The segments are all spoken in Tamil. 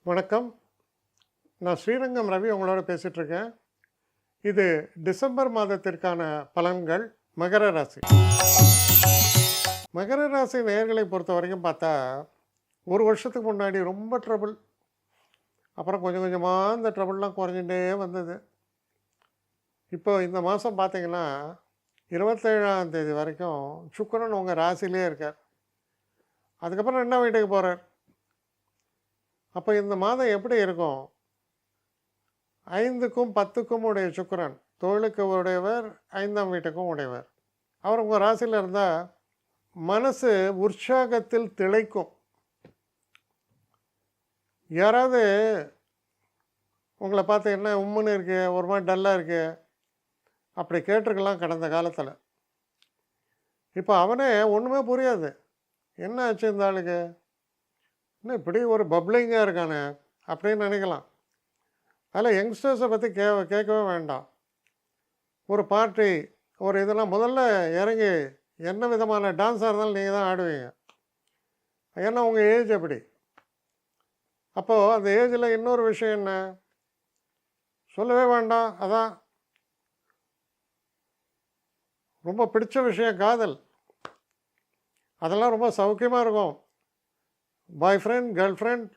வணக்கம். நான் ஸ்ரீரங்கம் ரவி உங்களோட பேசிகிட்ருக்கேன். இது டிசம்பர் மாதத்திற்கான பலன்கள். மகர ராசி. மகர ராசி நேயர்களை பொறுத்த வரைக்கும் பார்த்தா, ஒரு வருஷத்துக்கு முன்னாடி ரொம்ப ட்ரபிள். அப்புறம் கொஞ்சம் கொஞ்சமாக இந்த ட்ரபிள்லாம் குறைஞ்சிட்டே வந்தது. இப்போ இந்த மாதம் பார்த்தீங்கன்னா 27ஆம் தேதி வரைக்கும் சுக்கிரன் உங்கள் ராசியிலே இருக்கார். அதுக்கப்புறம் 2ஆம் வீட்டுக்கு போகிறார். அப்போ இந்த மாதம் எப்படி இருக்கும்? 5க்கும் 10க்கும் உடைய சுக்கிரன் தொழிலுக்கு உடையவர், 5ஆம் வீட்டுக்கும் உடையவர். அவர் உங்கள் ராசியில் இருந்தால் மனசு உற்சாகத்தில் திளைக்கும். யாராவது உங்களை பார்த்து என்ன உம்முன்னு இருக்கு, ஒரு மாதிரி டல்லாக இருக்கு, அப்படி கேட்டிருக்கலாம் கடந்த காலத்தில். இப்போ அவனே ஒன்றுமே புரியாது, என்ன ஆச்சு இந்த ஆளுக்கு, இன்னும் இப்படி ஒரு பப்ளிங்காக இருக்கானே அப்படின்னு நினைக்கலாம். அதில் யங்ஸ்டர்ஸை பற்றி கேட்கவே வேண்டாம். ஒரு பார்ட்டி, ஒரு இதெல்லாம் முதல்ல இறங்கி என்ன விதமான டான்ஸாக இருந்தாலும் நீங்கள் தான் ஆடுவீங்க. ஏன்னா உங்கள் ஏஜ் அப்படி. அப்போது அந்த ஏஜில் இன்னொரு விஷயம் என்ன சொல்லவே வேண்டாம். அதான் ரொம்ப பிடிச்ச விஷயம் காதல். அதெல்லாம் ரொம்ப சௌக்கியமாக இருக்கும். பாய் ஃப்ரெண்ட், கேர்ள் ஃப்ரெண்ட்,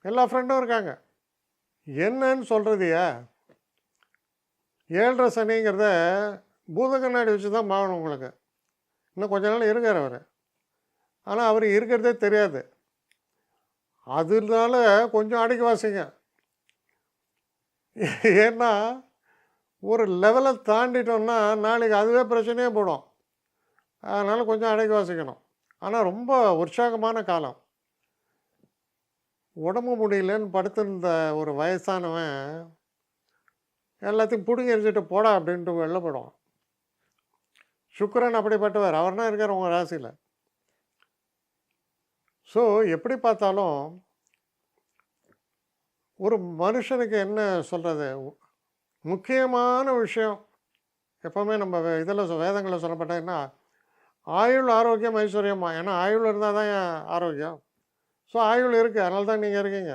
எல்லா ஃப்ரெண்டும் இருக்காங்க. என்னன்னு சொல்கிறதையா, 7.5 சனிங்கிறத பூத கண்ணாடி வச்சு தான் பார்க்கணும் உங்களுக்கு. இன்னும் கொஞ்ச நாள் இருக்கார் அவர். ஆனால் அவர் இருக்கிறதே தெரியாது. அதனால கொஞ்சம் அடக்கி வாசிங்க. ஏன்னா ஒரு லெவலை தாண்டிட்டோம்னா நாளைக்கு அதுவே பிரச்சனையே போடும். அதனால் கொஞ்சம் அடக்கி வாசிக்கணும். ஆனால் ரொம்ப உற்சாகமான காலம். உடம்பு முடியலன்னு படுத்திருந்த ஒரு வயசானவன் எல்லாத்தையும் பிடுங்கி எரிஞ்சிட்டு போடா அப்படின்ட்டு வெளில போடுவான். சுக்கிரன் அப்படிப்பட்டவர். அவர் தான் இருக்கார் உங்கள் ராசியில். ஸோ எப்படி பார்த்தாலும் ஒரு மனுஷனுக்கு என்ன சொல்கிறது, முக்கியமான விஷயம் எப்போவுமே நம்ம இதில் வேதங்களில் சொல்லப்பட்டதுன்னா ஆயுள் ஆரோக்கியம் ஐஸ்வர்யமா. ஏன்னா ஆயுள் இருந்தால் தான் ஆரோக்கியம். ஸோ ஆயுள் இருக்குது, அதனால தான் நீங்கள் இருக்கீங்க.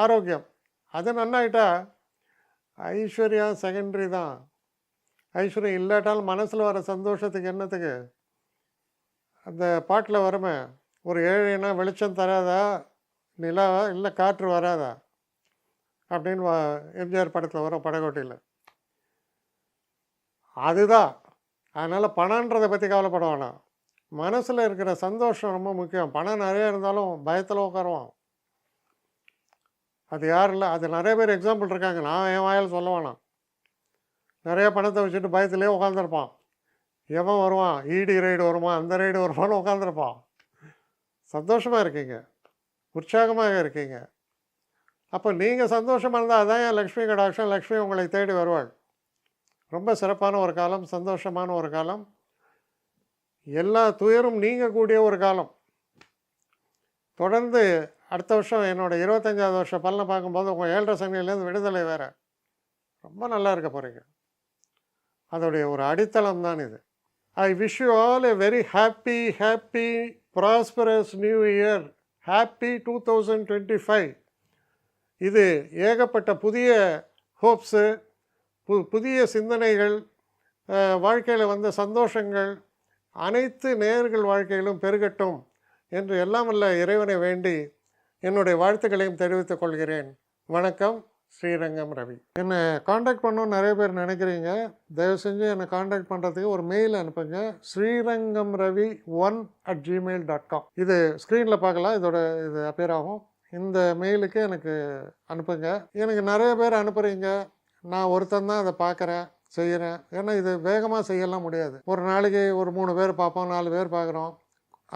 ஆரோக்கியம் அது நன்னாயிட்டா ஐஸ்வர்யம் செகண்டரி தான். ஐஸ்வர்யம் இல்லாட்டாலும் மனசில் வர சந்தோஷத்துக்கு என்னத்துக்கு? அந்த பாட்டில் வருமே, ஒரு ஏழைனா வெளிச்சம் தராதா, நிலா இல்லை காற்று வராதா அப்படின்னு எம்ஜிஆர் படத்தில் வரும், படகோட்டியில். அதுதான். அதனால் பணன்றதை பற்றி கவலைப்பட வேணாம். மனசில் இருக்கிற சந்தோஷம் ரொம்ப முக்கியம். பணம் நிறைய இருந்தாலும் பயத்தில் உட்காருவோம். அது யாரும் இல்லை. அது நிறைய பேர் எக்ஸாம்பிள் இருக்காங்க. நான் என் வாயால் சொல்ல வேணாம். நிறைய பணத்தை வச்சுட்டு பயத்திலே உட்காந்துருப்பான். எவன் வருவான், ஈடி ரைடு வருமா, அந்த ரைடு வருமானு உட்காந்துருப்பான். சந்தோஷமாக இருக்கீங்க, உற்சாகமாக இருக்கீங்க. அப்போ நீங்கள் சந்தோஷமாக இருந்தால் அதான் என் லக்ஷ்மி கடாட்சம். லக்ஷ்மி உங்களை தேடி வருவாள். ரொம்ப சிறப்பான ஒரு காலம், சந்தோஷமான ஒரு காலம், எல்லா துயரும் நீங்கக்கூடிய ஒரு காலம். தொடர்ந்து அடுத்த வருஷம் என்னோடய 25வது வருஷ பலனை பார்க்கும்போது உங்கள் 7.5 சனியிலேருந்து விடுதலை வேறு. ரொம்ப நல்லா இருக்க போகிறீங்க. அதோடைய ஒரு அடித்தளம் தான் இது. I wish you all a very happy prosperous new year. Happy 2025. இது ஏகப்பட்ட புதிய ஹோப்ஸு, புதிய சிந்தனைகள், வாழ்க்கையில் வந்த சந்தோஷங்கள் அனைத்து நேயர்கள் வாழ்க்கையிலும் பெருகட்டும் என்று எல்லாம் வல்ல இறைவனை வேண்டி என்னுடைய வாழ்த்துக்களையும் தெரிவித்துக் கொள்கிறேன். வணக்கம். ஸ்ரீரங்கம் ரவி. என்னை காண்டாக்ட் பண்ணணும்னு நிறைய பேர் நினைக்கிறீங்க. தயவு செஞ்சு என்னை காண்டாக்ட் பண்ணுறதுக்கு ஒரு மெயில் அனுப்புங்க. srirangamravi1@gmail.com. இது ஸ்க்ரீனில் பார்க்கலாம், இது அப்பியர் ஆகும். இந்த மெயிலுக்கு எனக்கு அனுப்புங்க. எனக்கு நிறைய பேர் அனுப்புகிறீங்க. நான் ஒருத்தன் தான் அதை பார்க்குறேன், செய்கிறேன். ஏன்னா இது வேகமாக செய்யலாம் முடியாது. ஒரு நாளைக்கு ஒரு 3 பேர் பார்ப்போம், 4 பேர் பார்க்குறோம்.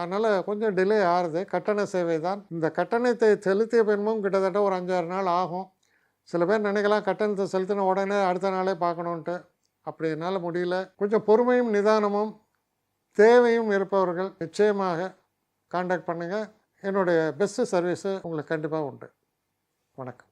அதனால் கொஞ்சம் டிலே ஆகுது. கட்டண சேவை தான். இந்த கட்டணத்தை செலுத்திய பின்பும் கிட்டத்தட்ட ஒரு 5-6 நாள் ஆகும். சில பேர் நினைக்கலாம் கட்டணத்தை செலுத்தின உடனே அடுத்த நாளே பார்க்கணுன்ட்டு. அப்படி என்னால் முடியல. கொஞ்சம் பொறுமையும் நிதானமும் தேவையும் இருப்பவர்கள் நிச்சயமாக காண்டாக்ட் பண்ணுங்கள். என்னுடைய பெஸ்ட்டு சர்வீஸு உங்களுக்கு கண்டிப்பாக உண்டு. வணக்கம்.